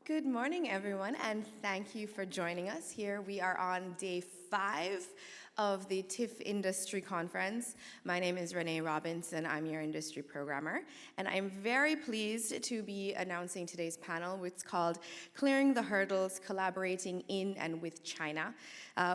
Good morning, everyone, and thank you for joining us here. We are on day 5 of the TIFF Industry Conference. My name is Renee Robinson. I'm your industry programmer, and I'm very pleased to be announcing today's panel, which is called Clearing the Hurdles, Collaborating in and with China.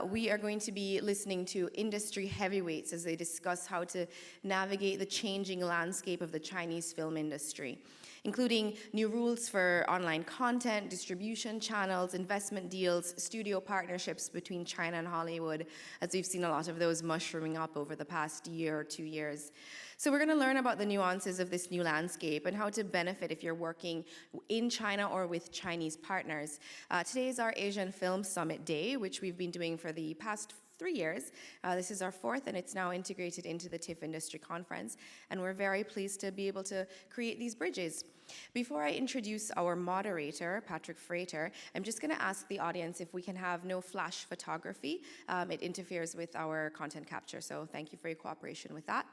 We are going to be listening to industry heavyweights as they discuss how to navigate the changing landscape of the Chinese film industry, including new rules for online content, distribution channels, investment deals, studio partnerships between China and Hollywood, as we've seen a lot of those mushrooming up over the past year or 2 years. So we're going to learn about the nuances of this new landscape and how to benefit if you're working in China or with Chinese partners. Today is our Asian Film Summit Day, which we've been doing for the past 3 years. This is our 4th, and it's now integrated into the TIFF Industry Conference, and we're very pleased to be able to create these bridges. Before I introduce our moderator, Patrick Frater, I'm just going to ask the audience if we can have no flash photography. It interferes with our content capture, so thank you for your cooperation with that.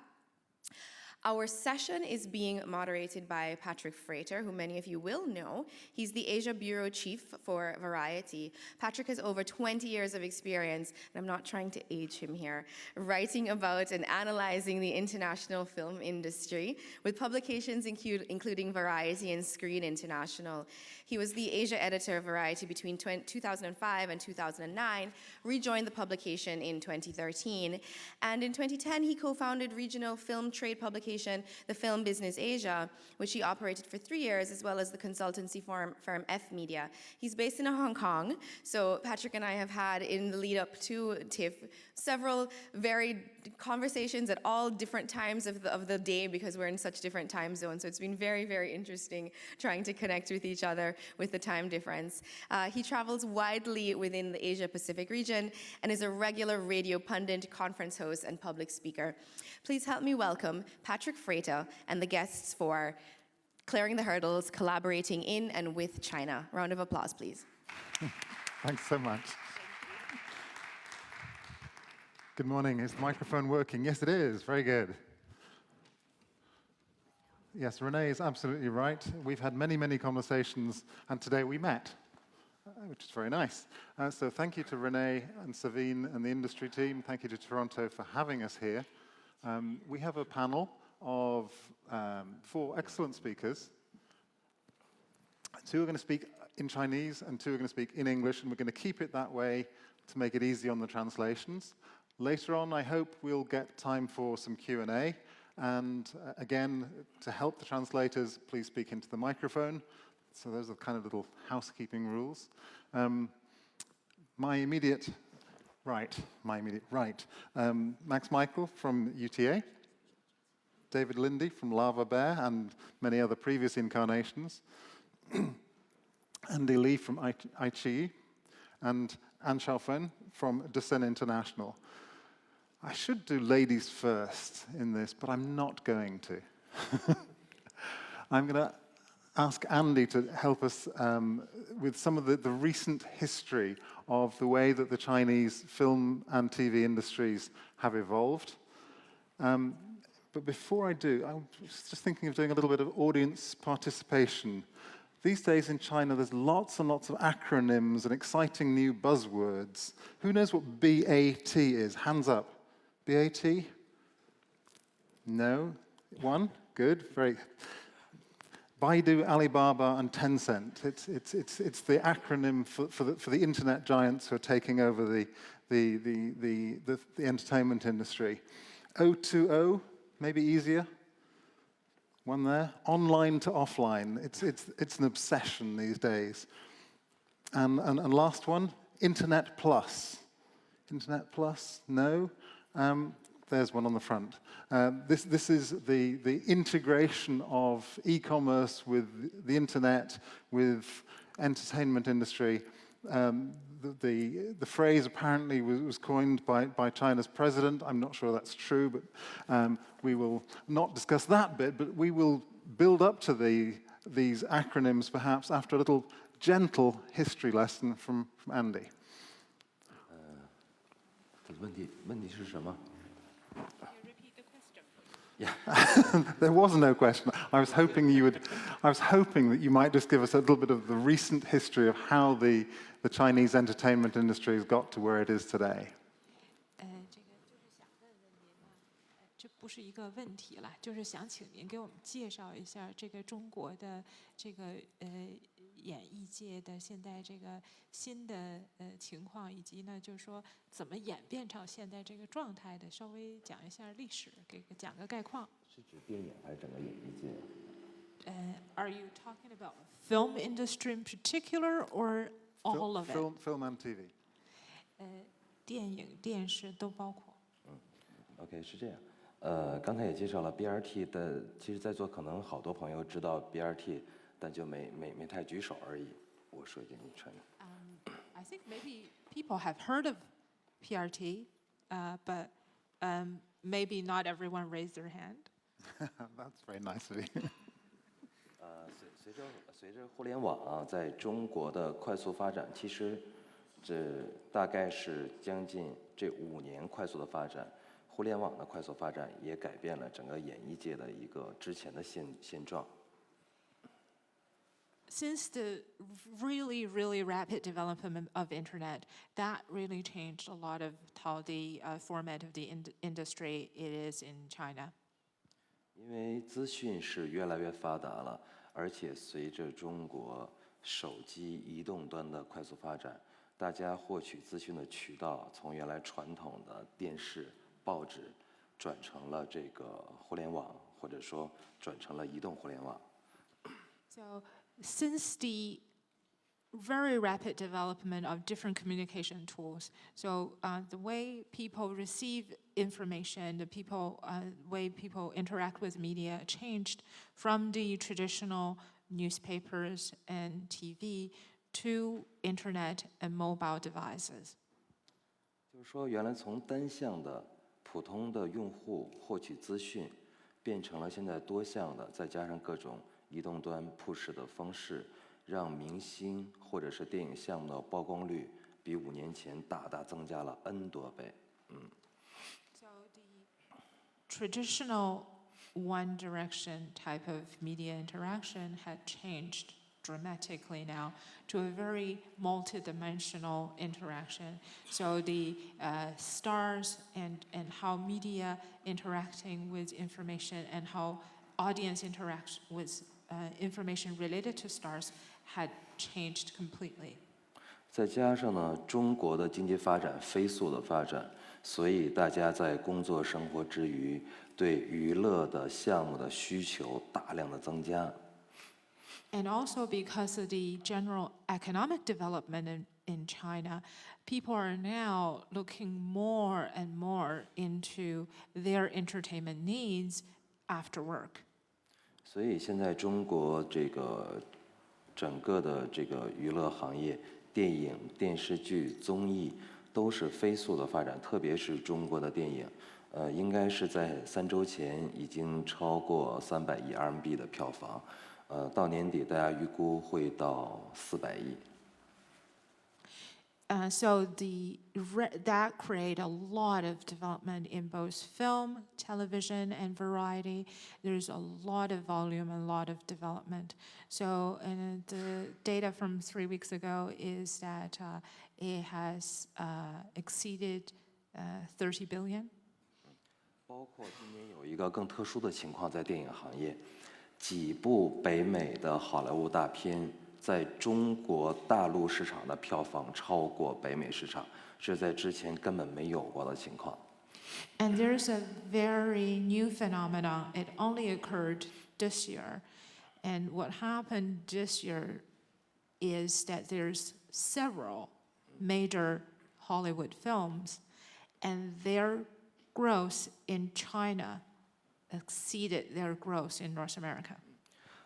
Our session is being moderated by Patrick Frater, who many of you will know. He's the Asia Bureau Chief for Variety. Patrick has over 20 years of experience, and I'm not trying to age him here, writing about and analyzing the international film industry, with publications including Variety and Screen International. He was the Asia editor of Variety between 2005 and 2009, rejoined the publication in 2013, and in 2010 he co-founded regional film trade publication the Film Business Asia, which he operated for 3 years, as well as the consultancy firm F Media. He's based in Hong Kong, so Patrick and I have had, in the lead up to TIFF, several varied conversations at all different times of the day, because we're in such different time zones. So it's been very, very interesting trying to connect with each other with the time difference. He travels widely within the Asia-Pacific region and is a regular radio pundit, conference host, and public speaker. Please help me welcome Patrick Frater and the guests for Clearing the Hurdles, Collaborating in and with China. Round of applause, please. Thanks so much. Good morning. Is the microphone working? Yes, it is. Very good. Yes, Renee is absolutely right. We've had many, many conversations, and today we met, which is very nice. So thank you to Renee and Savine and the industry team. Thank you to Toronto for having us here. We have a panel of 4 excellent speakers. 2 are going to speak in Chinese and 2 are going to speak in English, and we're going to keep it that way to make it easy on the translations. Later on, I hope we'll get time for some Q&A. And again, to help the translators, please speak into the microphone. So those are kind of little housekeeping rules. My immediate right, Max Michael from UTA, David Lindy from Lava Bear and many other previous incarnations, Andy Lee from Aichi, and Anne Xiaofen from Descent International. I should do ladies first in this, but I'm not going to. I'm going to ask Andy to help us with some of the recent history of the way that the Chinese film and TV industries have evolved. But before I do, I was just thinking of doing a little bit of audience participation. These days in China, there's lots and lots of acronyms and exciting new buzzwords. Who knows what BAT is? Hands up. BAT? No? 1? Good. Very. Baidu, Alibaba, and Tencent. It's the acronym for the internet giants who are taking over the entertainment industry. O2O, maybe easier. 1 there. Online to offline. It's an obsession these days. And last one, Internet Plus. Internet Plus? No. There's one on the front. This is the integration of e-commerce with the internet, with entertainment industry. The phrase apparently was coined by China's president. I'm not sure that's true, but we will not discuss that bit, but we will build up to these acronyms perhaps after a little gentle history lesson from Andy. 问题是什么? Yeah. There was no question. I was hoping that you might just give us a little bit of the recent history of how the Chinese entertainment industry has got to where it is today. 这个就是想问问您呢，这不是一个问题了，就是想请您给我们介绍一下这个中国的这个演艺界的现在这个新的情况，以及呢，就是说怎么演变成现在这个状态的，稍微讲一下历史，讲个概况。是指电影还是整个演艺界？ Are you talking about film industry in particular or all of it? Film and TV. 电影、电视都包括。OK， 是这样。刚才也介绍了 BRT 的，其实在座可能好多朋友知道 BRT， 但就没太举手而已。我说一句，你传。I think maybe people have heard of PRT, but maybe not everyone raised their hand. That's very nice of you. 随着互联网啊，在中国的快速发展，其实这大概是将近这5年快速的发展，互联网的快速发展也改变了整个演艺界的一个之前的现状。Since the really, really rapid development of internet, that really changed a lot of how the format of the industry it is in China. 因为资讯是越来越发达了，而且随着中国手机移动端的快速发展，大家获取资讯的渠道从原来传统的电视、报纸，转成了这个互联网，或者说转成了移动互联网。So, since the very rapid development of different communication tools, so the way people receive information, the way people interact with media changed from the traditional newspapers and TV to internet and mobile devices. 就是说，原来从单向的普通的用户获取资讯，变成了现在多项的，再加上各种移动端 push 的方式，让明星或者是电影项目的曝光率比5年前大大增加了 N 多倍。So the traditional one direction type of media interaction had changed dramatically now to a very multidimensional interaction. So the stars and how media interacting with information and how audience interacts with information related to stars had changed completely. 再加上呢，中国的经济发展飞速的发展，所以大家在工作生活之余，对娱乐的项目的需求大量的增加。And also because of the general economic development in China, people are now looking more and more into their entertainment needs after work. 所以现在中国这个整个的这个娱乐行业，电影、电视剧、综艺都是飞速的发展，特别是中国的电影，应该是在3周前已经超过300亿RMB 的票房，到年底大家预估会到400亿。So that create a lot of development in both film, television, and variety. There's a lot of volume and a lot of development. So and the data from 3 weeks ago is that it has exceeded 30 billion. 包括今年有一个更特殊的情况，在电影行业，几部北美的好莱坞大片在中国大陆市场的票房超过北美市场，是在之前根本没有过的情况。And there's a very new phenomenon. It only occurred this year. And what happened this year is that there's several major Hollywood films, and their growth in China exceeded their growth in North America.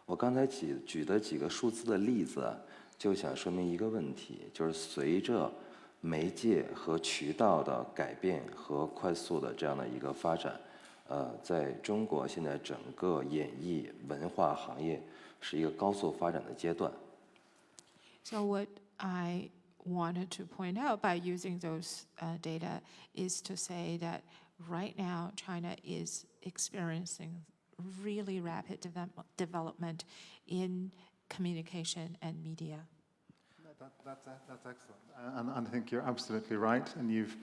我刚才举的几个数字的例子，就想说明一个问题，就是随着媒介和渠道的改变和快速的这样的一个发展，在中国现在整个演艺文化行业是一个高速发展的阶段。So what I wanted to point out by using those data is to say that right now China is experiencing really rapid development in communication and media. That's excellent, and I think you're absolutely right. And you've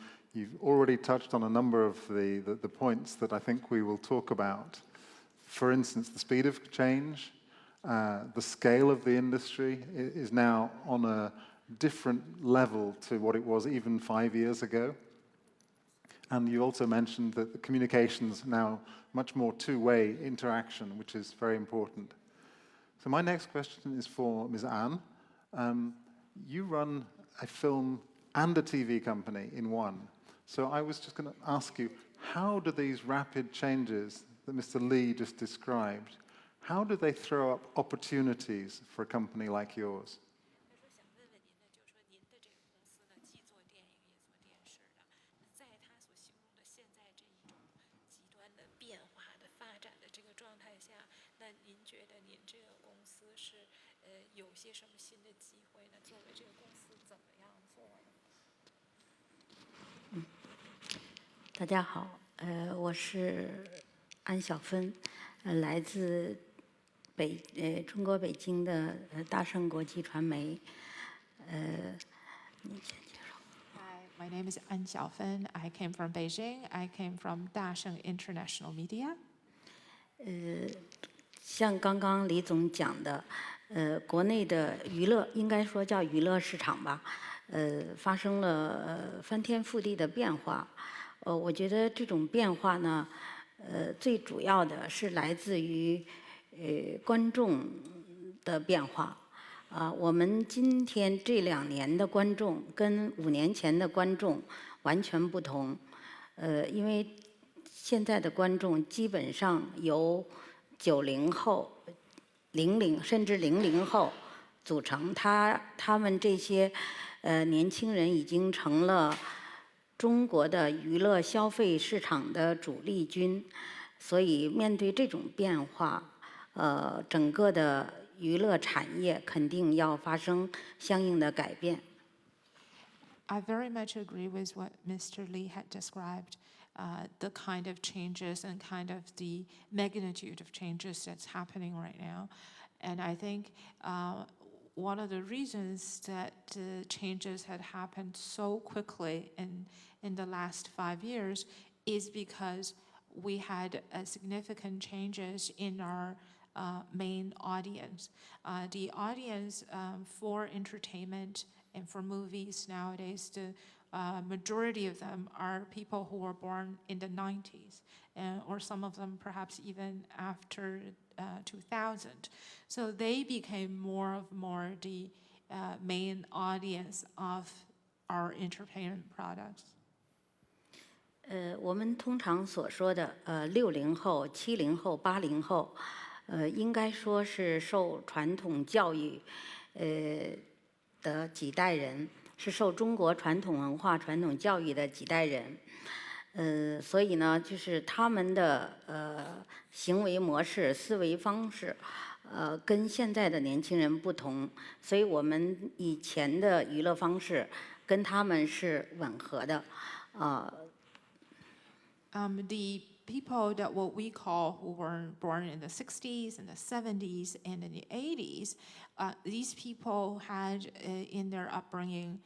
already touched on a number of the points that I think we will talk about. For instance, the speed of change, the scale of the industry is now on a different level to what it was even 5 years ago. And you also mentioned that the communication's now much more two-way interaction, which is very important. So my next question is for Ms. Anne. You run a film and a TV company in one. So I was just going to ask you, how do these rapid changes that Mr. Lee just described, how do they throw up opportunities for a company like yours?嗯，大家好，我是安小芬，来自中国北京的大盛国际传媒，你先介绍。Hi, my name is An Xiaofen. I came from Beijing. I came from Dasheng International Media. 像刚刚李总讲的，国内的娱乐应该说叫娱乐市场吧，发生了翻天覆地的变化。我觉得这种变化呢，最主要的是来自于观众的变化。我们今天这2年的观众跟5年前的观众完全不同，因为现在的观众基本上由90后、00甚至00后组成，他们这些年轻人已经成了中国的娱乐消费市场的主力军，所以面对这种变化，整个的娱乐产业肯定要发生相应的改变。I very much agree with what Mr. Lee had described, the kind of changes and kind of the magnitude of changes that's happening right now. And I think one of the reasons that the changes had happened so quickly in the last 5 years is because we had significant changes in our main audience. The audience for entertainment and for movies nowadays, the majority of them are people who were born in the 90s, or some of them perhaps even after 2000. So they became more the main audience of our entertainment products. 我们通常所说的60后、70后、80后，应该说是受传统教育的几代人，是受中国传统文化、传统教育的几代人。所以呢，就是他们的行为模式、思维方式，跟现在的年轻人不同，所以我们以前的娱乐方式跟他们是吻合的，The people that what we call who were born in the 60s and the 70s and in the 80s, these people had in their upbringing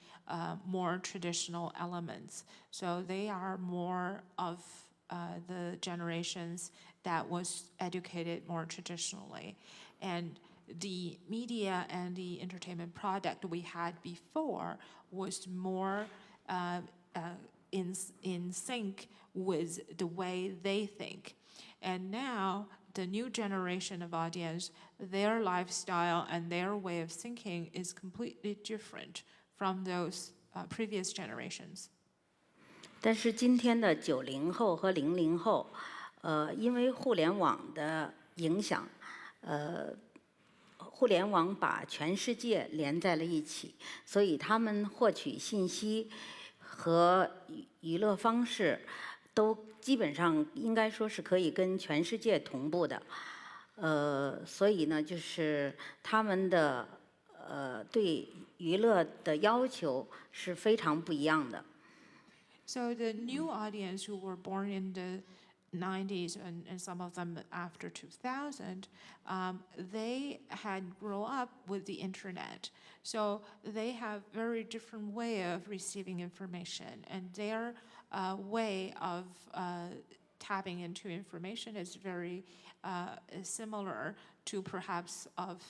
more traditional elements. So they are more of the generations that was educated more traditionally. And the media and the entertainment product we had before was more in sync with the way they think. And now the new generation of audience, their lifestyle and their way of thinking is completely different from those previous generations. 但是今天的90后和00后，因为互联网的影响，互联网把全世界连在了一起，所以他们获取信息和娱乐方式都基本上应该说是可以跟全世界同步的。所以呢，就是他们的对娱乐的要求是非常不一样的。So the new audience who were born in the 90s and some of them after 2000, they had grown up with the internet. So they have very different way of receiving information, and their way of tapping into information is very similar to perhaps of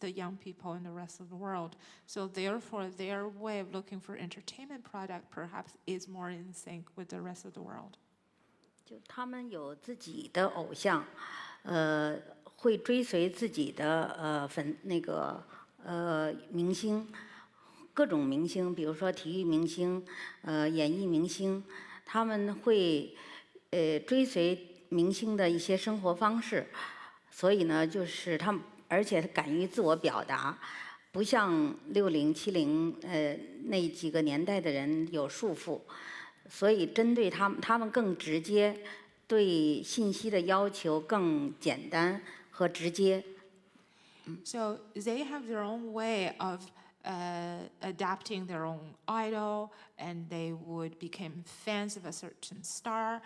the young people in the rest of the world. So therefore, their way of looking for entertainment product perhaps is more in sync with the rest of the world. 就他们有自己的偶像，会追随自己的明星，各种明星，比如说体育明星，演艺明星，他们会追随明星的一些生活方式，所以呢，就是他们，而且敢于自我表达，不像60、70那几个年代的人有束缚。所以针对他们，他们更直接，对信息的要求更简单和直接。So they have their own way of adapting their own idol, and they would become fans of a certain star.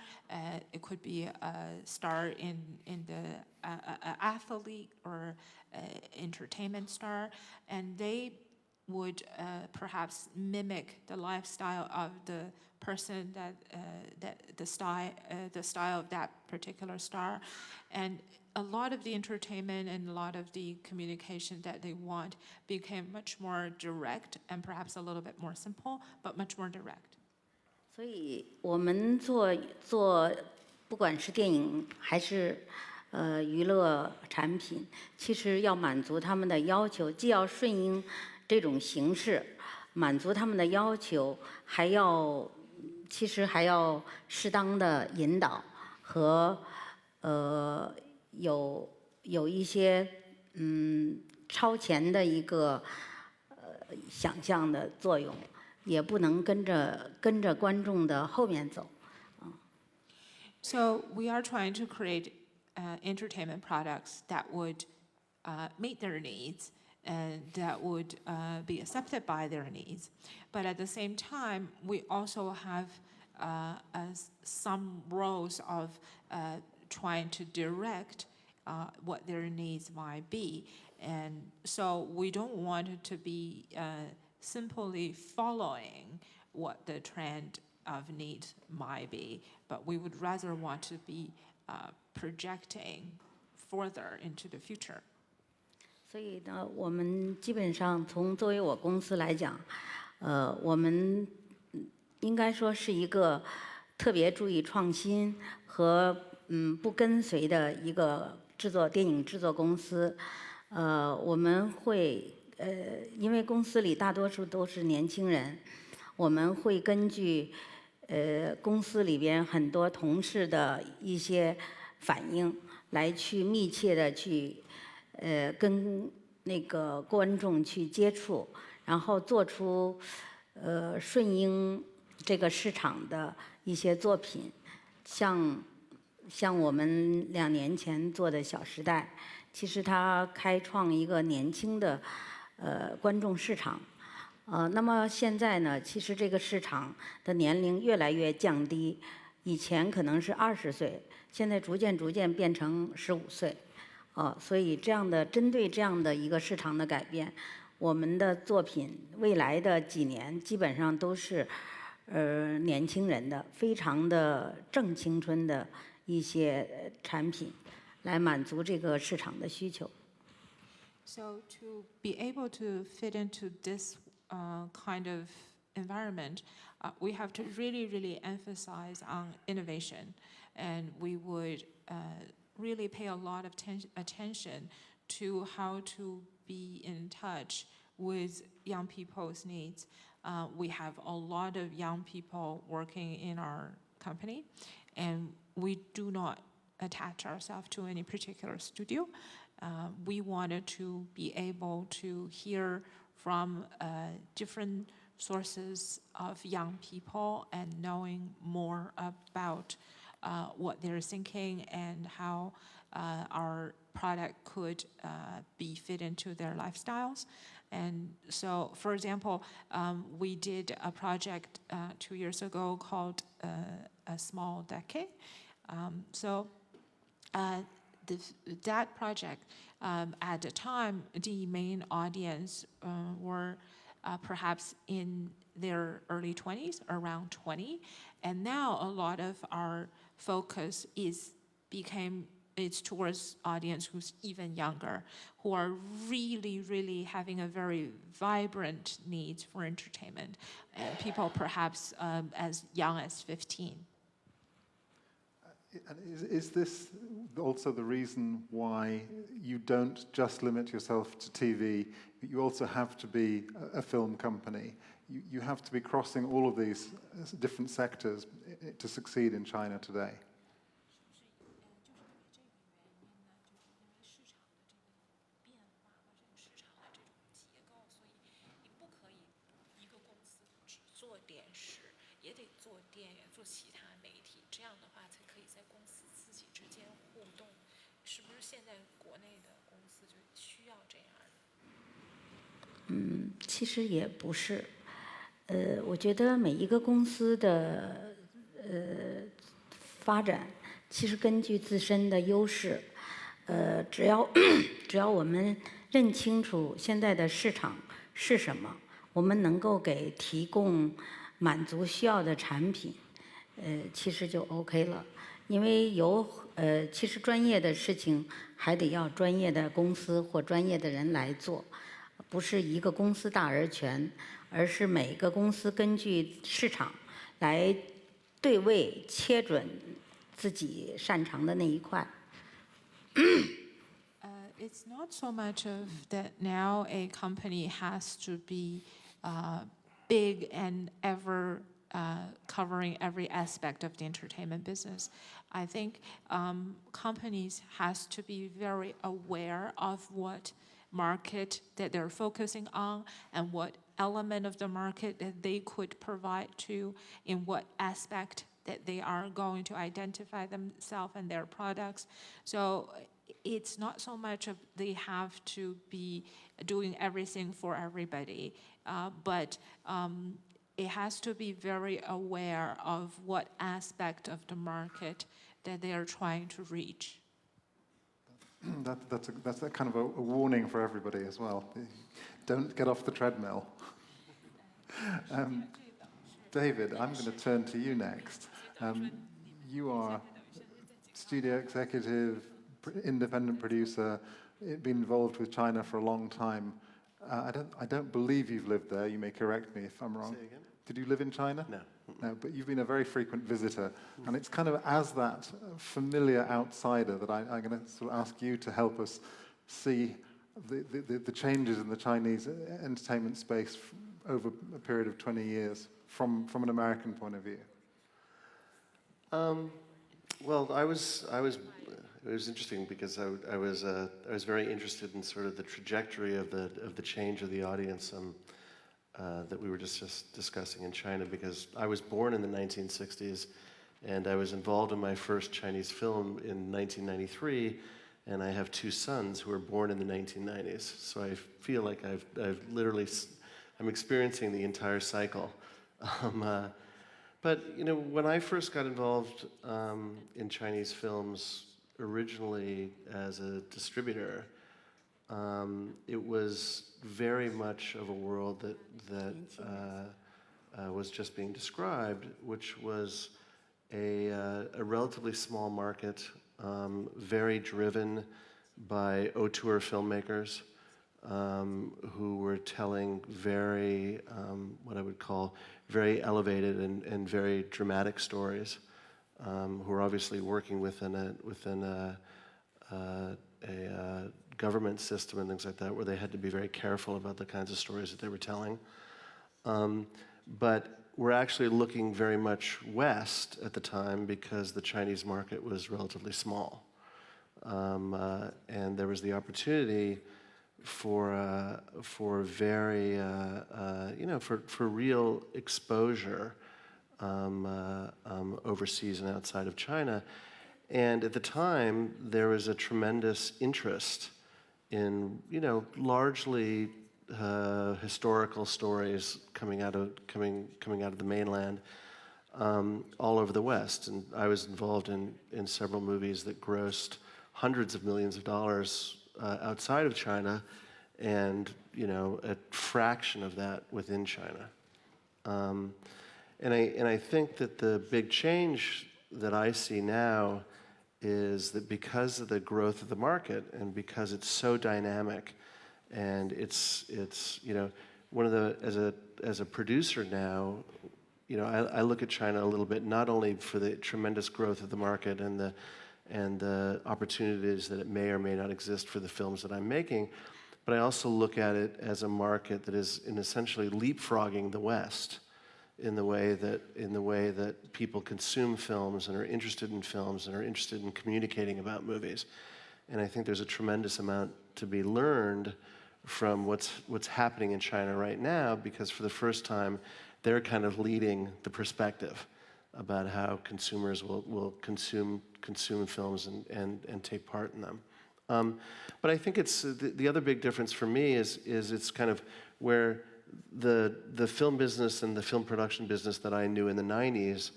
It could be a star in the athlete or entertainment star, and they would perhaps mimic the lifestyle of the person that the style of that particular star, and a lot of the entertainment and a lot of the communication that they want became much more direct and perhaps a little bit more simple, but much more direct. 所以我们做不管是电影还是娱乐产品，其实要满足他们的要求，既要顺应这种形式，满足他们的要求，其实还要适当的引导和有一些超前的一个想象的作用，也不能跟着观众的后面走。So we are trying to create entertainment products that would meet their needs and that would be accepted by their needs. But at the same time, we also have some roles of trying to direct what their needs might be. And so we don't want it to be simply following what the trend of needs might be, but we would rather want to be projecting further into the future. 所以呢，我们基本上作为我公司来讲，我们应该说是一个特别注意创新和不跟随的一个电影制作公司。我们会因为公司里大多数都是年轻人，我们会根据公司里边很多同事的一些反应，来去密切的去跟那个观众去接触，然后做出顺应这个市场的一些作品，像我们2年前做的《小时代》，其实它开创一个年轻的观众市场。那么现在呢，其实这个市场的年龄越来越降低，以前可能是20岁，现在逐渐变成15岁。所以针对这样的一个市场的改变，我们的作品未来的几年基本上都是年轻人的，非常的正青春的一些产品，来满足这个市场的需求。So to be able to fit into this kind of environment, we have to really emphasize on innovation, and we would really pay a lot of attention to how to be in touch with young people's needs. We have a lot of young people working in our company, and we do not attach ourselves to any particular studio. We wanted to be able to hear from different sources of young people and knowing more about what they're thinking and how our product could be fit into their lifestyles. And so, for example, we did a project 2 years ago called A Small Decade. So that project, at the time, the main audience were perhaps in their early 20s, around 20, and now a lot of our focus it's towards audience who's even younger, who are really, really having a very vibrant need for entertainment, and people perhaps as young as 15. And is this also the reason why you don't just limit yourself to TV, but you also have to be a film company? You have to be crossing all of these different sectors to succeed in China today.其实也不是，我觉得每一个公司的发展，其实根据自身的优势，只要我们认清楚现在的市场是什么，我们能够给提供满足需要的产品，其实就 OK 了。因为其实专业的事情还得要专业的公司或专业的人来做。不是一个公司大而全，而是每个公司根据市场来对位切准自己擅长的那一块。It's not so much of that now a company has to be big and ever covering every aspect of the entertainment business. I think companies has to be very aware of what market that they're focusing on and what element of the market that they could provide to, in what aspect that they are going to identify themselves and their products. So it's not so much of they have to be doing everything for everybody, but it has to be very aware of what aspect of the market that they are trying to reach. That's a kind of a warning for everybody as well. Don't get off the treadmill. David, I'm going to turn to you next. You are studio executive, independent producer, been involved with China for a long time. I don't believe you've lived there. You may correct me if I'm wrong. Say again? Did you live in China? No. No, but you've been a very frequent visitor. And it's kind of as that familiar outsider that I'm going to sort of ask you to help us see the changes in the Chinese entertainment space over a period of 20 years from an American point of view. Well, it was interesting because I was very interested in sort of the trajectory of the change of the audience that we were just discussing in China, because I was born in the 1960s and I was involved in my first Chinese film in 1993, and I have two sons who were born in the 1990s. So I feel like I'm experiencing the entire cycle. But you know, when I first got involved in Chinese films, originally as a distributor, it was very much of a world that was just being described, which was a relatively small market, very driven by auteur filmmakers who were telling very, what I would call, very elevated and very dramatic stories, who were obviously working within a government system and things like that, where they had to be very careful about the kinds of stories that they were telling. But we're actually looking very much west at the time because the Chinese market was relatively small. And there was the opportunity for very, for real exposure overseas and outside of China. And at the time, there was a tremendous interest in, largely historical stories coming out of the mainland, all over the West. And I was involved in several movies that grossed hundreds of millions of dollars outside of China, and a fraction of that within China. And I think that the big change that I see now is that because of the growth of the market and because it's so dynamic, and it's one of the as a producer now, I look at China a little bit not only for the tremendous growth of the market and the opportunities that it may or may not exist for the films that I'm making, but I also look at it as a market that is essentially leapfrogging the West in the way that people consume films and are interested in films and are interested in communicating about movies. And I think there's a tremendous amount to be learned from what's happening in China right now, because for the first time, they're kind of leading the perspective about how consumers will consume films and take part in them. But I think it's the other big difference for me is it's kind of where the film business and the film production business that I knew in the 90s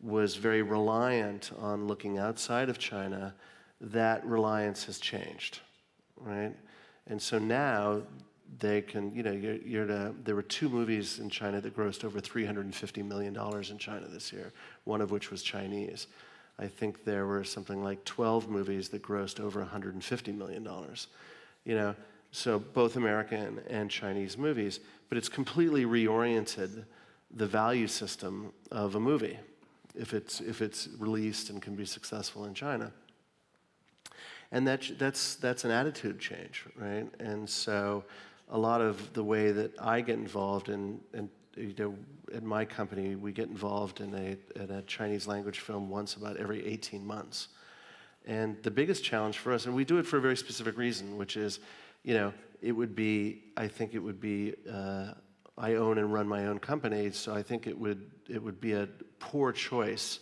was very reliant on looking outside of China. That reliance has changed, right? And so now they can, there were 2 movies in China that grossed over $350 million in China this year, one of which was Chinese. I think there were something like 12 movies that grossed over $150 million, so both American and Chinese movies, but it's completely reoriented the value system of a movie if it's released and can be successful in China. And that's an attitude change, right? And so a lot of the way that I get involved at my company, we get involved in a Chinese language film once about every 18 months. And the biggest challenge for us, and we do it for a very specific reason, which is, I own and run my own company, so I think it would be a poor choice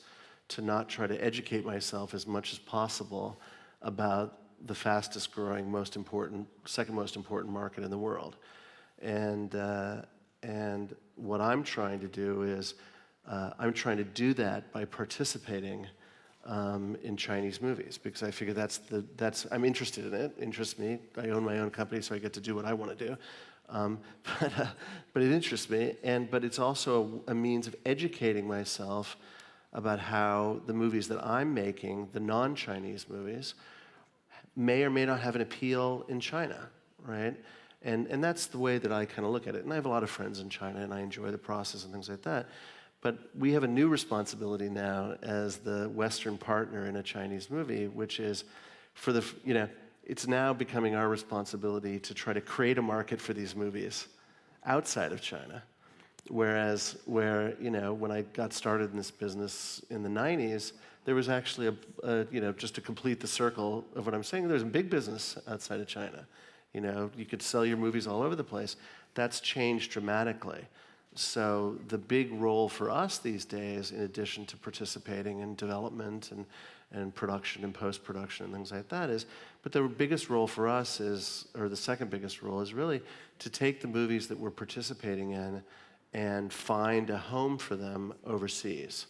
to not try to educate myself as much as possible about the fastest growing, second most important market in the world. And what I'm trying to do is, I'm trying to do that by participating in Chinese movies, because I figure I'm interested in it. It interests me. I own my own company, so I get to do what I want to do. But it interests me, but it's also a means of educating myself about how the movies that I'm making, the non-Chinese movies, may or may not have an appeal in China, right? And that's the way that I kind of look at it. And I have a lot of friends in China, and I enjoy the process and things like that. But we have a new responsibility now as the Western partner in a Chinese movie, which is it's now becoming our responsibility to try to create a market for these movies outside of China. Whereas when I got started in this business in the 90s, there was actually just to complete the circle of what I'm saying, there's a big business outside of China. You could sell your movies all over the place. That's changed dramatically. So the big role for us these days, in addition to participating in development and production and post-production and things like that, but the biggest role for us or the second biggest role is really to take the movies that we're participating in and find a home for them overseas,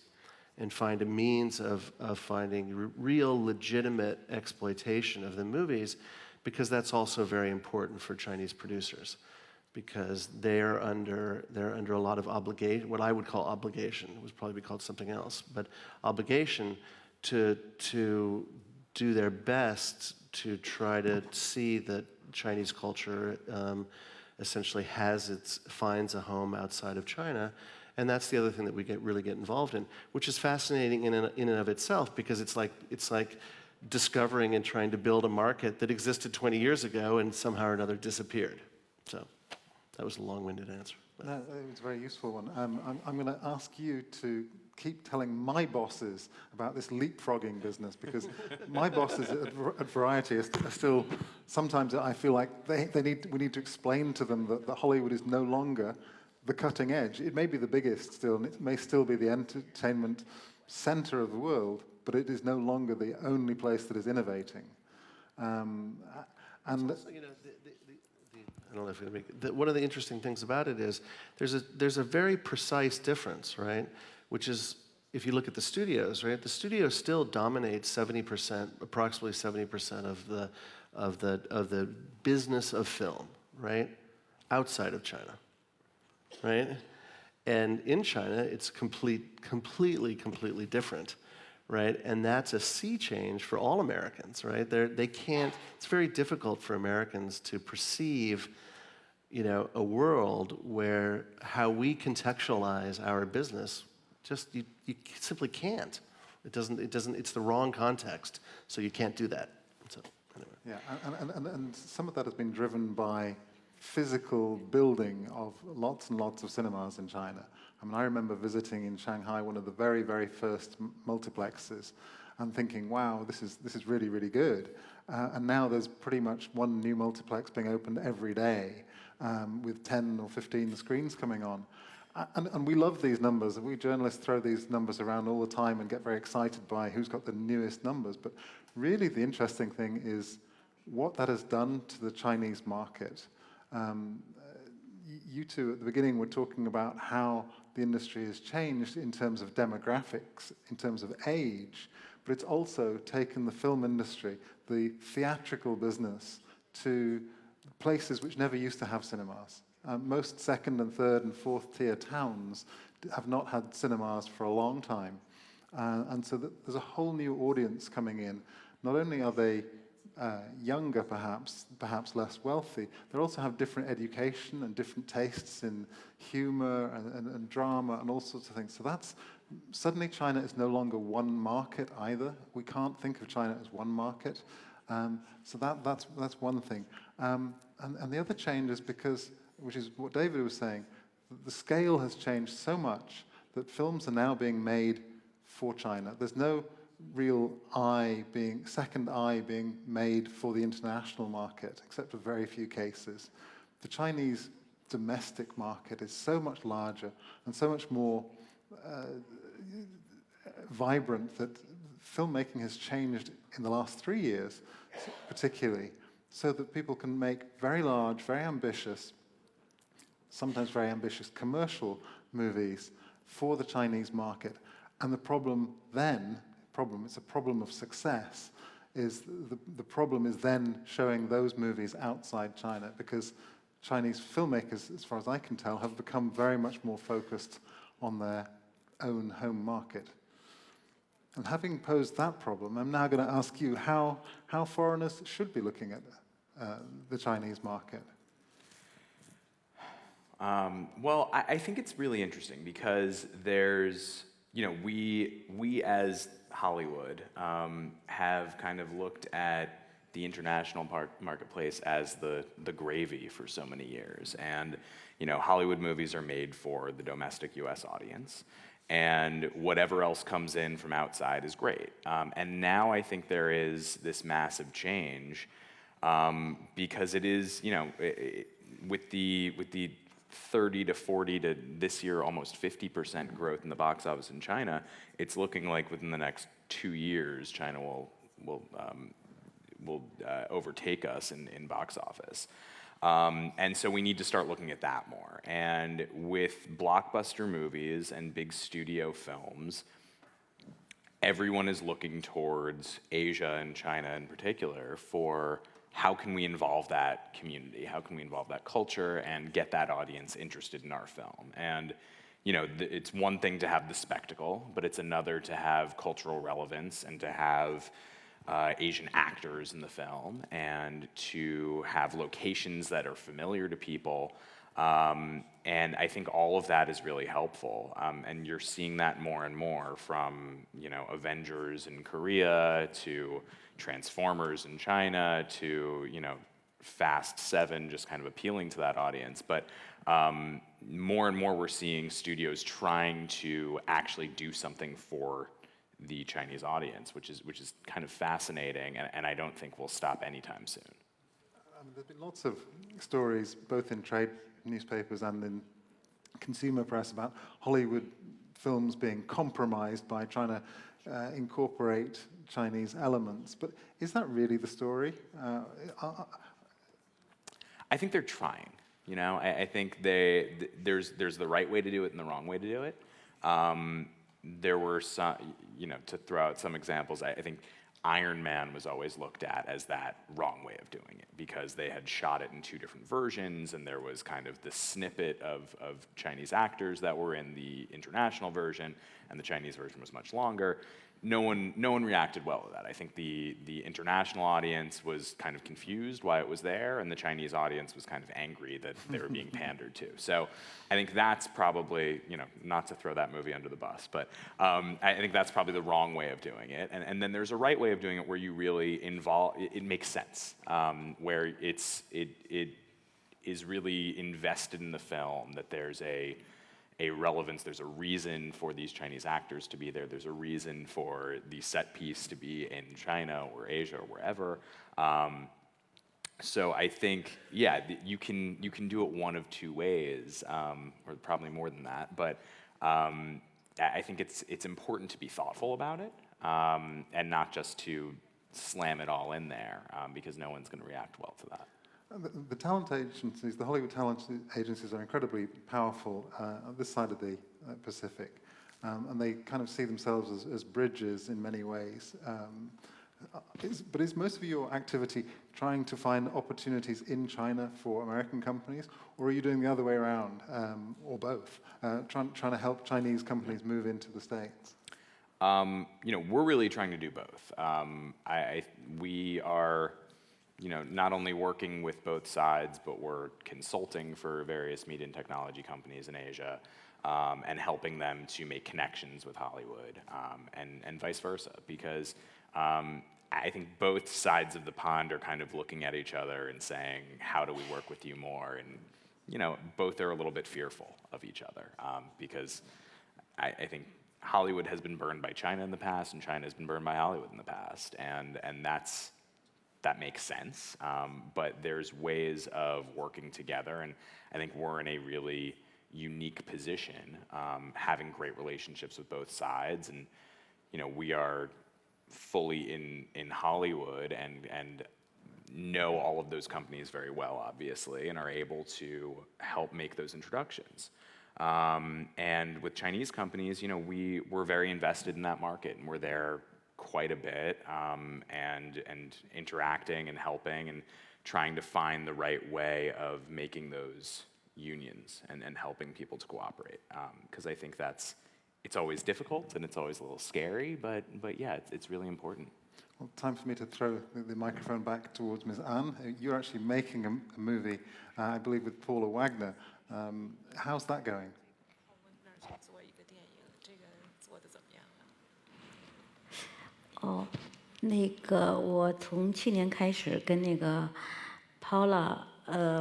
and find a means of finding real legitimate exploitation of the movies, because that's also very important for Chinese producers, because they're under a lot of obligation, what I would call obligation. It would probably be called something else, but obligation to do their best to try to see that Chinese culture essentially finds a home outside of China. And that's the other thing that we really get involved in, which is fascinating in and of itself, because it's like discovering and trying to build a market that existed 20 years ago and somehow or another disappeared. So that was a long-winded answer. No, it was a very useful one. I'm going to ask you to keep telling my bosses about this leapfrogging business, because my bosses at Variety are still, sometimes I feel like we need to explain to them that Hollywood is no longer the cutting edge. It may be the biggest still, and it may still be the entertainment center of the world, but it is no longer the only place that is innovating. And also, I don't know if one of the interesting things about it is there's a very precise difference, right, which is, if you look at the studios, right, the studio still dominates 70%, approximately 70% of the business of film, right, outside of China, right? And in China, it's completely different, right? And that's a sea change for all Americans, right? They can't. It's very difficult for Americans to perceive, a world where how we contextualize our business, just you simply can't. It doesn't. It's the wrong context, so you can't do that. So anyway. Yeah, and some of that has been driven by physical building of lots and lots of cinemas in China. I mean, I remember visiting in Shanghai one of the very, very first multiplexes and thinking, wow, this is really, really good. And now there's pretty much one new multiplex being opened every day with 10 or 15 screens coming on. And we love these numbers. We journalists throw these numbers around all the time and get very excited by who's got the newest numbers. But really the interesting thing is what that has done to the Chinese market. You two at the beginning were talking about how the industry has changed in terms of demographics, in terms of age, but it's also taken the film industry, the theatrical business, to places which never used to have cinemas. Most second and third and fourth tier towns have not had cinemas for a long time. And so there's a whole new audience coming in. Not only are they younger, perhaps less wealthy, they also have different education and different tastes in humor and drama and all sorts of things. So suddenly China is no longer one market either. We can't think of China as one market. So that's one thing. And the other change is because, which is what David was saying, the scale has changed so much that films are now being made for China. There's no real second eye being made for the international market, except for very few cases. The Chinese domestic market is so much larger and so much more vibrant that filmmaking has changed in the last 3 years, particularly, so that people can make very large, very ambitious, sometimes very ambitious commercial movies for the Chinese market. And the problem then, it's a problem of success, is the problem is then showing those movies outside China, because Chinese filmmakers, as far as I can tell, have become very much more focused on their own home market. And having posed that problem, I'm now going to ask you how foreigners should be looking at the Chinese market. Well, I think it's really interesting because there's, we as Hollywood have kind of looked at the international marketplace as the gravy for so many years. And, Hollywood movies are made for the domestic US audience. And whatever else comes in from outside is great. And now I think there is this massive change because it is, with the 30 to 40 to this year almost 50% growth in the box office in China, it's looking like within the next 2 years China will overtake us in box office. And so we need to start looking at that more. And with blockbuster movies and big studio films, everyone is looking towards Asia and China in particular for how can we involve that community, how can we involve that culture and get that audience interested in our film. And it's one thing to have the spectacle, but it's another to have cultural relevance and to have Asian actors in the film and to have locations that are familiar to people. And I think all of that is really helpful. And you're seeing that more and more from, Avengers in Korea to Transformers in China to, Fast 7 just kind of appealing to that audience. But more and more we're seeing studios trying to actually do something for the Chinese audience, which is kind of fascinating, and I don't think will stop anytime soon. There's been lots of stories, both in trade newspapers and in consumer press, about Hollywood films being compromised by trying to incorporate Chinese elements. But is that really the story? I think they're trying. I think there's the right way to do it and the wrong way to do it. there were some, to throw out some examples, I think Iron Man was always looked at as that wrong way of doing it because they had shot it in 2 different versions, and there was kind of the snippet of Chinese actors that were in the international version, and the Chinese version was much longer. No one reacted well to that. I think the international audience was kind of confused why it was there, and the Chinese audience was kind of angry that they were being pandered to. So I think that's probably, not to throw that movie under the bus, but I think that's probably the wrong way of doing it. And then there's a right way of doing it where you really involve, it makes sense, where it is really invested in the film, that there's a relevance, there's a reason for these Chinese actors to be there, there's a reason for the set piece to be in China or Asia or wherever. So I think, you can do it one of 2 ways, or probably more than that, but I think it's important to be thoughtful about it, and not just to slam it all in there, because no one's gonna react well to that. The talent agencies, the Hollywood talent agencies are incredibly powerful on this side of the Pacific. And they kind of see themselves as bridges in many ways. But is most of your activity trying to find opportunities in China for American companies, or are you doing the other way around, or both, trying to help Chinese companies move into the States? We're really trying to do both. We are not only working with both sides, but we're consulting for various media and technology companies in Asia, and helping them to make connections with Hollywood, and vice versa. Because I think both sides of the pond are kind of looking at each other and saying, how do we work with you more? And both are a little bit fearful of each other, because I think Hollywood has been burned by China in the past, and China has been burned by Hollywood in the past, and that makes sense, but there's ways of working together, and I think we're in a really unique position, having great relationships with both sides, and we are fully in Hollywood and know all of those companies very well, obviously, and are able to help make those introductions. And with Chinese companies, we're very invested in that market, and we're there quite a bit, and interacting and helping and trying to find the right way of making those unions and helping people to cooperate. Because I think it's always difficult and it's always a little scary, but yeah, it's really important. Well, time for me to throw the microphone back towards Ms. Anne. You're actually making a movie, I believe, with Paula Wagner. How's that going? 那个我从去年开始跟那个 Paula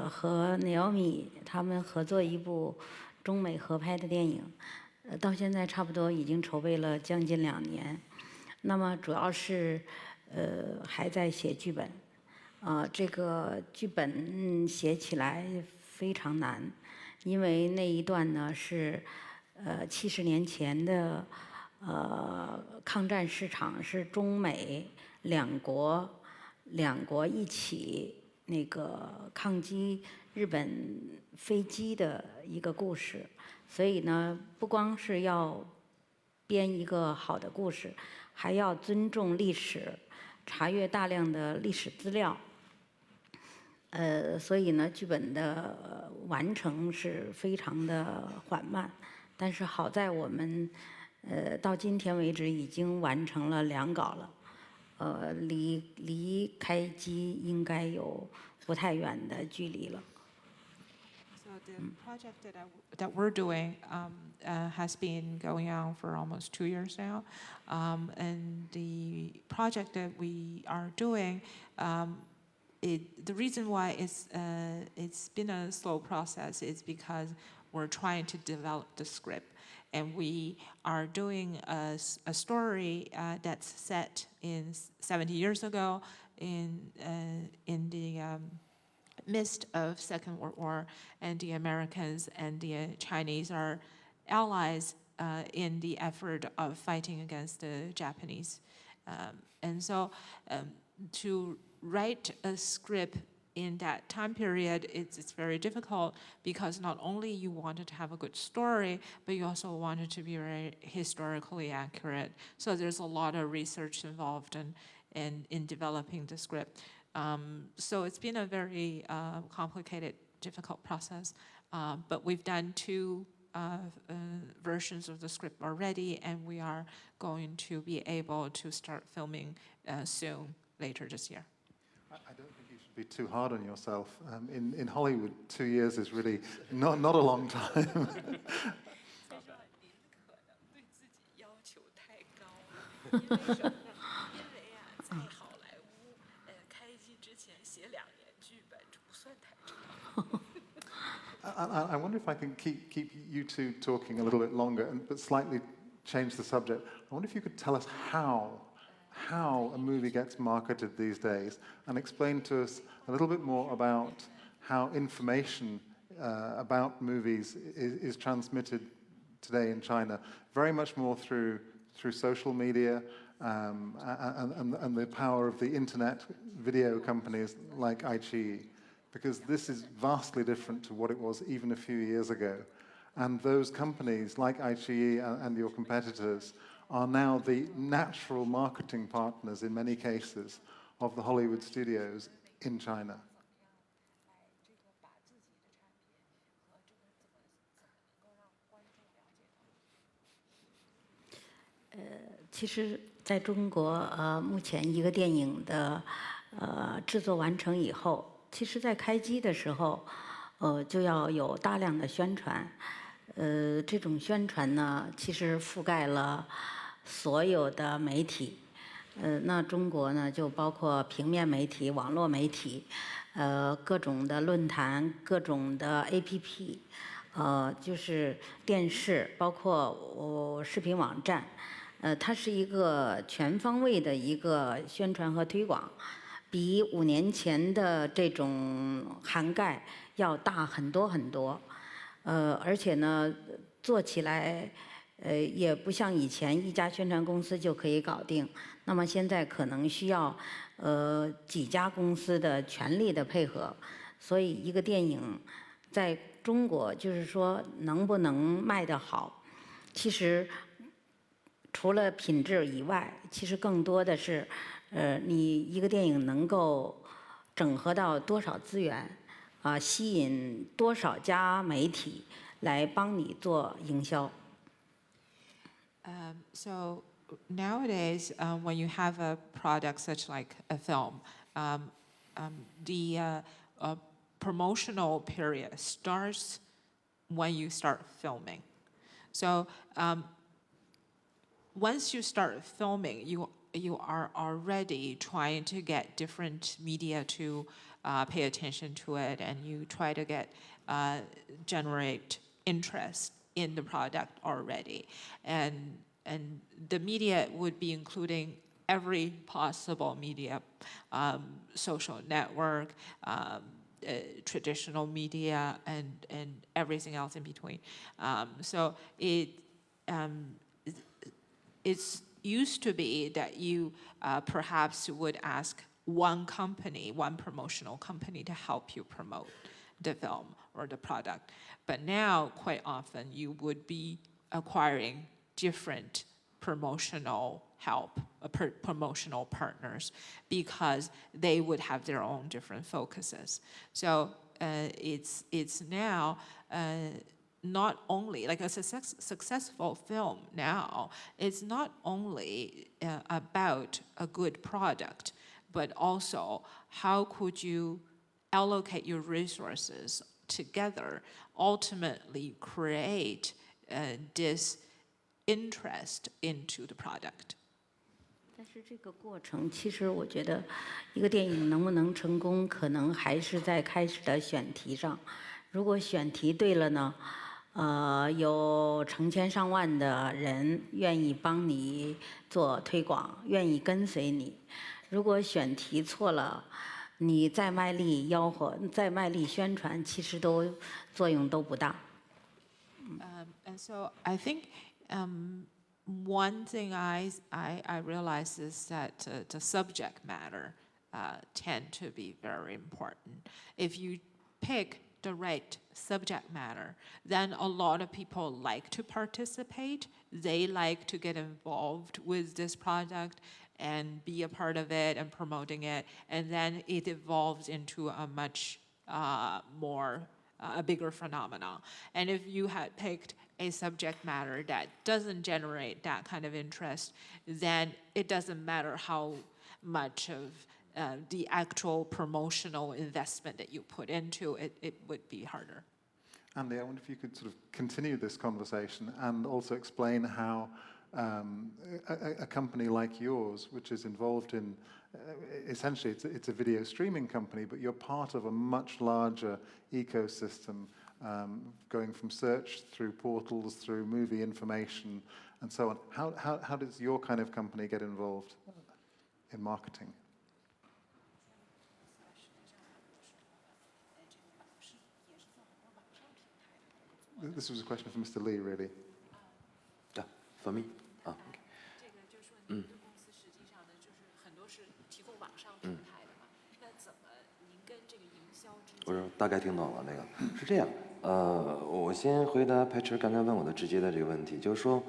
和 Naomi 他们合作一部中美合拍的电影，到现在差不多已经筹备了将近2年。那么主要是还在写剧本，这个剧本写起来非常难，因为那一段呢是70年前的。抗战市场是中美两国一起那个抗击日本飞机的一个故事，所以呢，不光是要编一个好的故事，还要尊重历史，查阅大量的历史资料。所以呢，剧本的完成是非常的缓慢，但是好在我们。到今天为止已经完成了2稿了，离开机应该有不太远的距离了。So the project that we're doing has been going on for almost 2 years now, and the project that we are doing, the reason why it's been a slow process is because we're trying to develop the script. And we are doing a story that's set in 70 years ago in the midst of Second World War, and the Americans and the Chinese are allies in the effort of fighting against the Japanese. And so to write a script in that time period, it's very difficult because not only you wanted to have a good story, but you also wanted to be very historically accurate. So there's a lot of research involved in developing the script. So it's been a very complicated, difficult process. But we've done 2 versions of the script already, and we are going to be able to start filming soon, later this year. I don't think you should be too hard on yourself. In Hollywood, 2 years is really not a long time. I wonder if I can keep you two talking a little bit longer, but slightly change the subject. I wonder if you could tell us how a movie gets marketed these days, and explain to us a little bit more about how information about movies is transmitted today in China, very much more through social media and the power of the internet video companies like iQIYI, because this is vastly different to what it was even a few years ago. And those companies like iQIYI and your competitors are now the natural marketing partners in many cases of the Hollywood studios in China. 其实在中国，目前一个电影的制作完成以后，其实在开机的时候，就要有大量的宣传。这种宣传呢，其实覆盖了所有的媒体。那中国呢，就包括平面媒体、网络媒体，各种的论坛、各种的 APP，就是电视，包括视频网站。它是一个全方位的一个宣传和推广，比5年前的这种涵盖要大很多很多。而且呢，做起来也不像以前一家宣传公司就可以搞定。那么现在可能需要几家公司的全力的配合，所以一个电影在中国就是说能不能卖得好，其实除了品质以外，其实更多的是你一个电影能够整合到多少资源，吸引多少家媒体来帮你做营销。So nowadays, when you have a product such like a film, the promotional period starts when you start filming. So once you start filming, you are already trying to get different media to pay attention to it, and you try to generate interest in the product already, and the media would be including every possible media, social network, traditional media, and everything else in between. So it's used to be that you perhaps would ask one company, one promotional company, to help you promote the film or the product. But now, quite often, you would be acquiring different promotional help, promotional partners, because they would have their own different focuses. So it's now not only, like a successful film now, it's not only about a good product, but also how could you allocate your resources together, ultimately create this interest into the product. 但是这个过程，其实我觉得，一个电影能不能成功，可能还是在开始的选题上。如果选题对了呢，有成千上万的人愿意帮你做推广，愿意跟随你。如果选题错了，你再卖力吆喝，再卖力宣传，其实都作用都不大。And so I think one thing I realize is that the subject matter tend to be very important. If you pick the right subject matter, then a lot of people like to participate. They like to get involved with this project and be a part of it and promoting it. And then it evolves into a much a bigger phenomenon. And if you had picked a subject matter that doesn't generate that kind of interest, then it doesn't matter how much of the actual promotional investment that you put into it, it would be harder. Andy, I wonder if you could sort of continue this conversation and also explain how a company like yours, which is involved in, essentially it's a video streaming company, but you're part of a much larger ecosystem, going from search through portals, through movie information, and so on. How does your kind of company get involved in marketing? This was a question for Mr. Lee, really. For me? 这个就是说，您的公司实际上呢，就是很多是提供网上平台的嘛。那怎么您跟这个营销之间？我说大概听懂了那个，是这样。我先回答 Patrick 刚才问我的直接的这个问题，就是说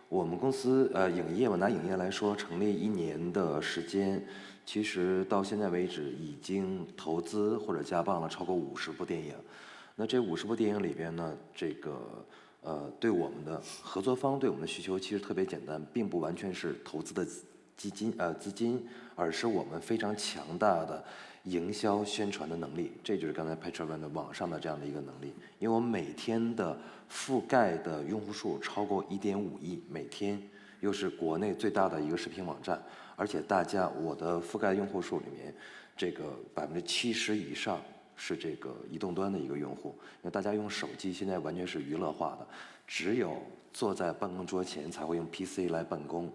我们公司影业，我拿影业来说，成立1年的时间，其实到现在为止已经投资或者加棒了超过50部电影。那这50部电影里边呢，这个对我们的合作方对我们的需求其实特别简单，并不完全是投资的资金，而是我们非常强大的营销宣传的能力。这就是刚才 Petra 问的网上的这样的一个能力。因为我们每天的覆盖的用户数超过1.5亿，每天又是国内最大的一个视频网站，而且我的覆盖用户数里面，这个70%以上。是这个移动端的一个用户，因为大家用手机现在完全是娱乐化的，只有坐在办公桌前才会用 PC 来办公，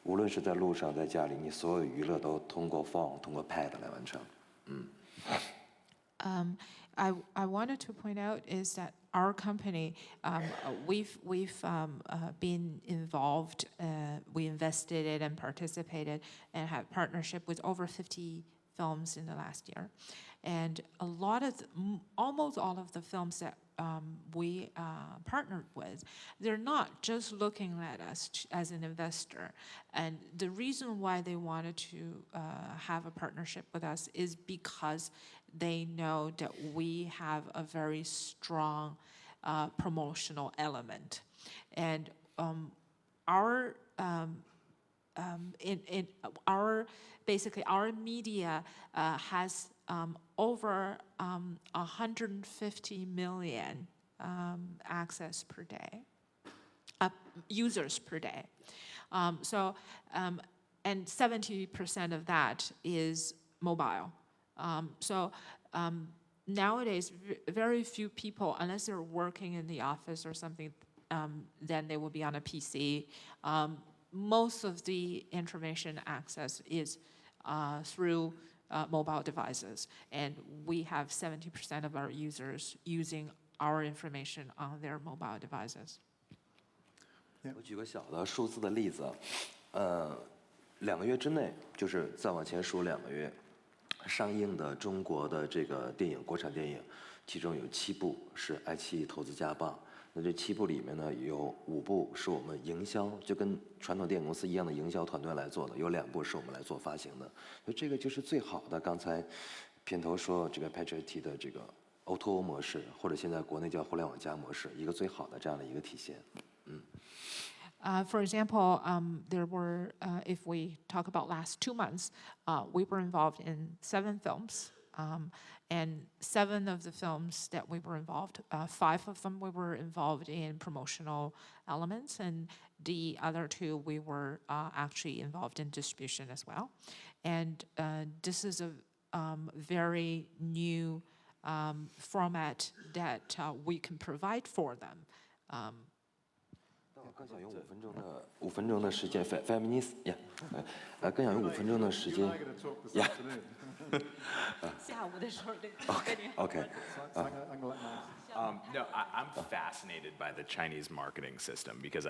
无论是在路上在家里，你所有娱乐都通过 phone 通过 pad 来完成。I wanted to point out is that our company, we've been involved, we invested in and participated and had partnership with over 50 films in the last year. And almost all of the films that we partnered with, they're not just looking at us as an investor. And the reason why they wanted to have a partnership with us is because they know that we have a very strong promotional element. And our basically our media has over 150 million access per day, users per day. And 70% of that is mobile. Nowadays, very few people, unless they're working in the office or something, then they will be on a PC. Most of the information access is through mobile devices, and we have 70% of our users using our information on their mobile devices. 我举个小的数字的例子，2个月之内，就是再往前数2个月，上映的中国的这个电影，国产电影，其中有7部是爱奇艺投资加棒。那这7部里面呢，有5部是我们营销，就跟传统电影公司一样的营销团队来做的，有2部是我们来做发行的。所以这个就是最好的。刚才片头说这个 Patrick 提的这个 O2O 模式，或者现在国内叫互联网加模式，一个最好的这样的一个体现。For example, there were, if we talk about last 2 months, we were involved in 7 films. And 7 of the films that we were involved, 5 of them we were involved in promotional elements, and the other 2 we were actually involved in distribution as well. And this is a very new format that we can provide for them. 更想用5分钟的时间 ，feminist 呀，更想用5分钟的时间呀。下午的时候Okay. No, I'm fascinated by the Chinese marketing system because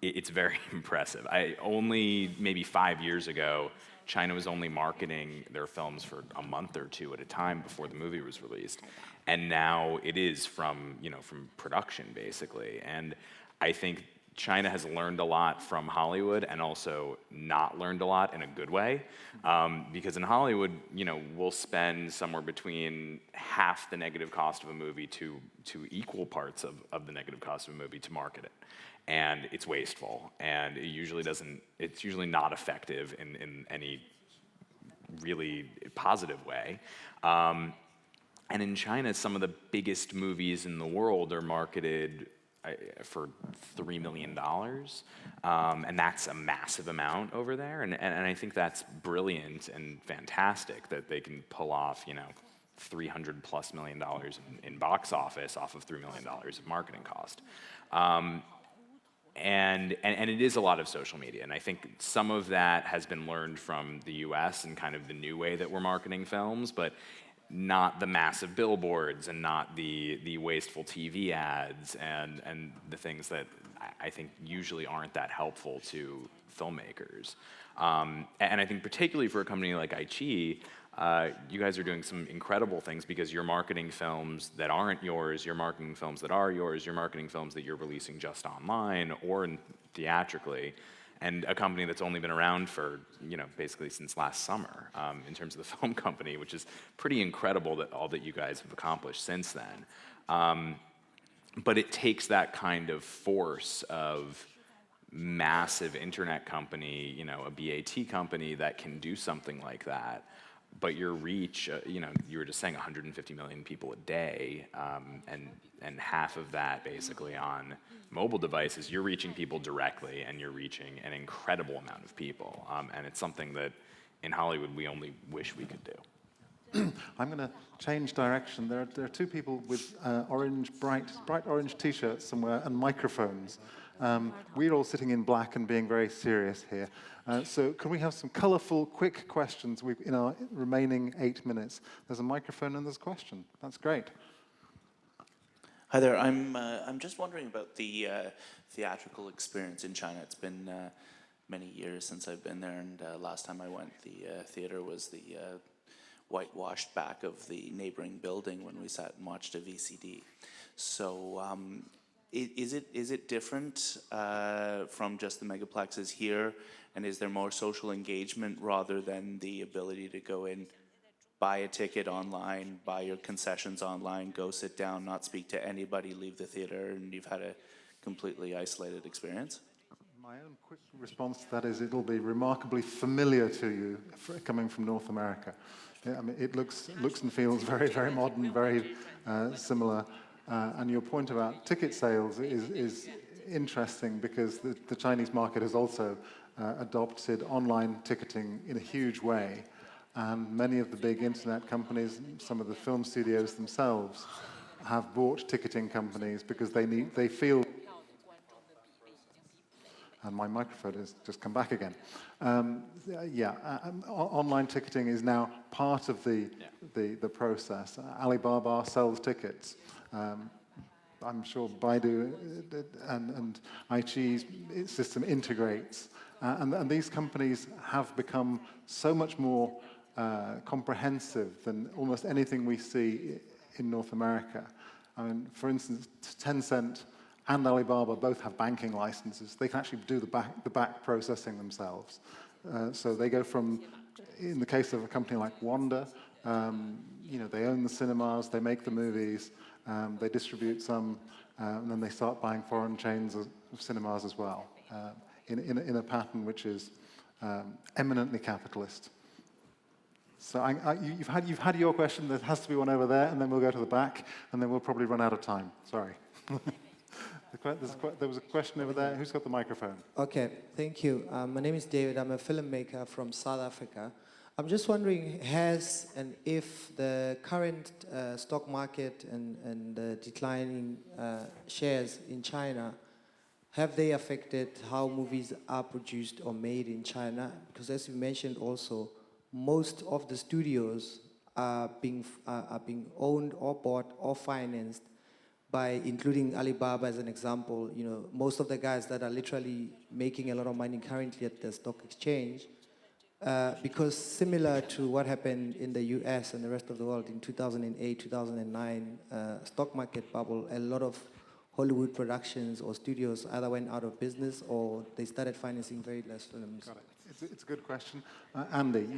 it's very impressive. Only maybe 5 years ago, China was only marketing their films for a month or two at a time before the movie was released. And now it is from production, basically. And I think China has learned a lot from Hollywood and also not learned a lot in a good way. Because in Hollywood, we'll spend somewhere between half the negative cost of a movie to equal parts of the negative cost of a movie to market it. And it's wasteful, and it's usually not effective in any really positive way. And in China, some of the biggest movies in the world are marketed for $3 million, and that's a massive amount over there. And I think that's brilliant and fantastic that they can pull off, $300+ million in box office off of $3 million of marketing cost. And it is a lot of social media, and I think some of that has been learned from the US and kind of the new way that we're marketing films, but not the massive billboards and not the wasteful TV ads and the things that I think usually aren't that helpful to filmmakers. And I think particularly for a company like iQIYI, you guys are doing some incredible things because you're marketing films that aren't yours, you're marketing films that are yours, you're marketing films that you're releasing just online or theatrically. And a company that's only been around for, basically since last summer, in terms of the film company, which is pretty incredible that all that you guys have accomplished since then. But it takes that kind of force of massive internet company, a BAT company that can do something like that. But your reach, you were just saying 150 million people a day, and half of that basically on mobile devices, you're reaching people directly, and you're reaching an incredible amount of people. And it's something that in Hollywood we only wish we could do. I'm going to change direction. There are two people with bright orange T-shirts somewhere and microphones. We're all sitting in black and being very serious here. So can we have some colorful, quick questions in our remaining 8 minutes? There's a microphone and there's a question. That's great. Hi there. I'm just wondering about the theatrical experience in China. It's been many years since I've been there, and last time I went, the theater was the whitewashed back of the neighboring building when we sat and watched a VCD. So is it different from just the megaplexes here, and is there more social engagement rather than the ability to go in, buy a ticket online, buy your concessions online, go sit down, not speak to anybody, leave the theater, and you've had a completely isolated experience? My own quick response to that is it'll be remarkably familiar to you coming from North America. Yeah, I mean, it looks and feels very, very modern, very similar. And your point about ticket sales is interesting because the Chinese market has also adopted online ticketing in a huge way. And many of the big internet companies, some of the film studios themselves, have bought ticketing companies because they feel. And my microphone has just come back again. Online ticketing is now part of the process. Alibaba sells tickets. I'm sure Baidu and iQIYI's system integrates. And these companies have become so much more comprehensive than almost anything we see in North America. I mean, for instance, Tencent and Alibaba both have banking licenses. They can actually do the back processing themselves. So they go from, in the case of a company like Wanda, they own the cinemas, they make the movies, they distribute some, and then they start buying foreign chains of cinemas as well, in a pattern which is eminently capitalist. So you've had your question. There has to be one over there, and then we'll go to the back, and then we'll probably run out of time. Sorry. There was a question over there. Who's got the microphone? Okay, thank you. My name is David. I'm a filmmaker from South Africa. I'm just wondering, has and if the current stock market and the declining shares in China, have they affected how movies are produced or made in China? Because as you mentioned also, most of the studios are being owned or bought or financed by, including Alibaba as an example. Most of the guys that are literally making a lot of money currently at the stock exchange Because similar to what happened in the US and the rest of the world in 2008, 2009, stock market bubble, a lot of Hollywood productions or studios either went out of business or they started financing very less films. Got it. It's a good question. Andy,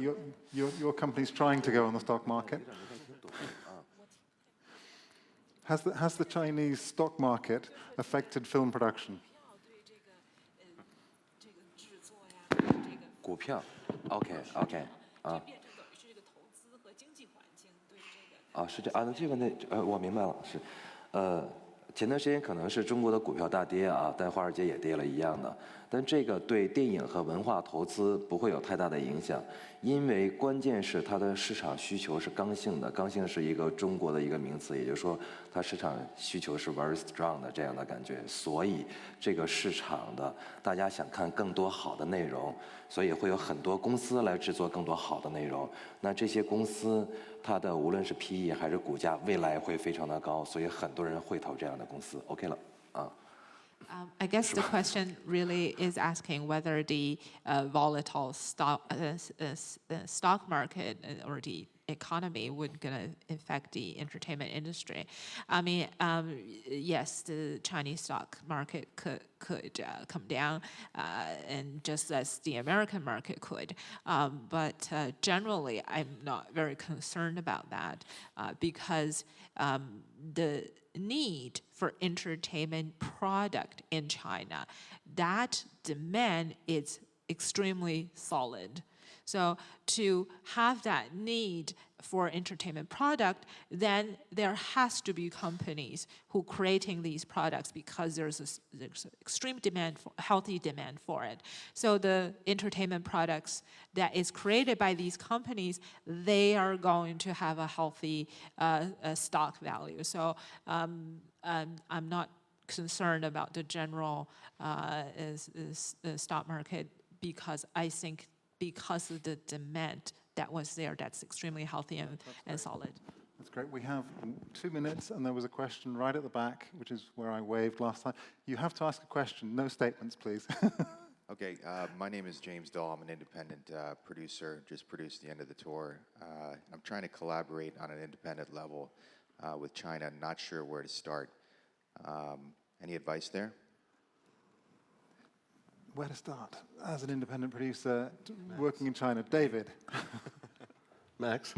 your company's trying to go on the stock market. Has the Chinese stock market affected film production? 股票，OK，是这啊，那这个我明白了，是，前段时间可能是中国的股票大跌啊，但华尔街也跌了一样的，但这个对电影和文化投资不会有太大的影响，因为关键是它的市场需求是刚性的，刚性是一个中国的一个名词，也就是说它市场需求是 very strong 的这样的感觉，所以这个市场的大家想看更多好的内容，所以会有很多公司来制作更多好的内容，那这些公司它的无论是 PE 还是股价未来会非常的高，所以很多人会投这样的公司。OK 了，啊。I guess the question really is asking whether the volatile stock market or the economy would gonna affect the entertainment industry. I mean, yes, the Chinese stock market could come down, and just as the American market could. But generally, I'm not very concerned about that because the need for entertainment product in China, that demand is extremely solid. So to have that need for entertainment product, then there has to be companies who creating these products because there's extreme demand, healthy demand for it. So the entertainment products that is created by these companies, they are going to have a healthy stock value. So I'm not concerned about the general stock market because I think because of the demand that was there, that's extremely healthy and solid. That's great. We have 2 minutes, and there was a question right at the back, which is where I waved last time. You have to ask a question, no statements, please. Okay, my name is James Dahl. I'm an independent producer, just produced the end of the tour. I'm trying to collaborate on an independent level with China, not sure where to start. Any advice there? Where to start? As an independent producer working in China. David. Max?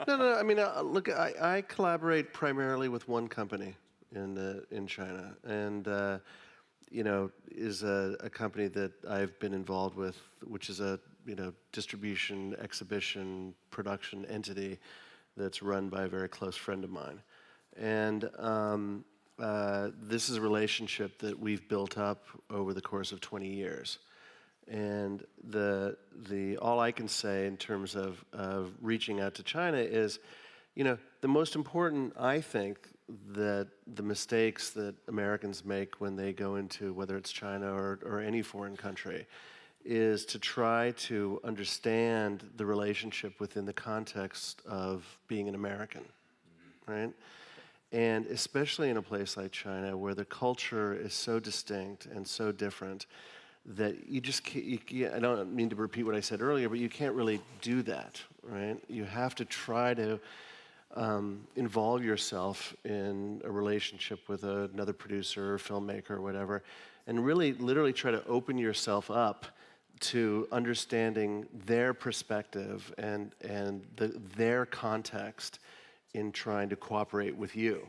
No. I mean, look, I collaborate primarily with one company in China, and is a company that I've been involved with, which is a distribution, exhibition, production entity that's run by a very close friend of mine, and this is a relationship that we've built up over the course of 20 years. And the all I can say in terms of reaching out to China is, the most important, I think, that the mistakes that Americans make when they go into, whether it's China or any foreign country, is to try to understand the relationship within the context of being an American, right? And especially in a place like China, where the culture is so distinct and so different, that you just can't, I don't mean to repeat what I said earlier, but you can't really do that, right? You have to try to involve yourself in a relationship with another producer or filmmaker or whatever, and really literally try to open yourself up to understanding their perspective and their context in trying to cooperate with you.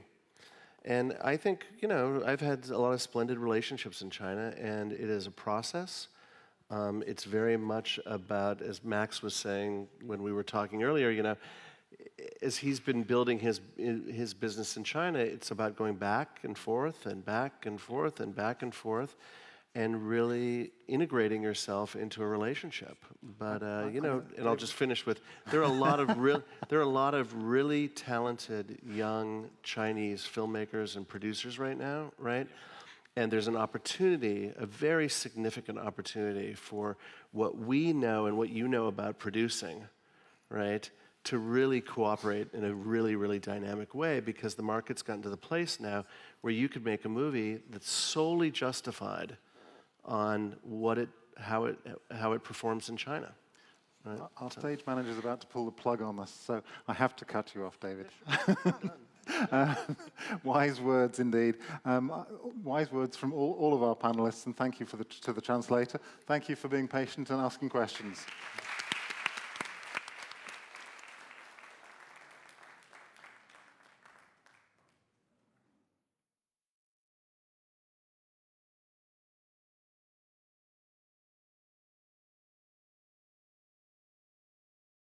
And I think, I've had a lot of splendid relationships in China, and it is a process. It's very much about, as Max was saying when we were talking earlier, as he's been building his business in China, it's about going back and forth and back and forth and back and forth, and really integrating yourself into a relationship. But and I'll just finish with, there are a lot of really talented young Chinese filmmakers and producers right now, right? And there's an opportunity, a very significant opportunity for what we know and what you know about producing, right? To really cooperate in a really, really dynamic way, because the market's gotten to the place now where you could make a movie that's solely justified on what it how it performs in China. Right? Our stage manager is about to pull the plug on us, so I have to cut you off, David. Wise words indeed. Wise words from all of our panelists, and thank you to the translator. Thank you for being patient and asking questions.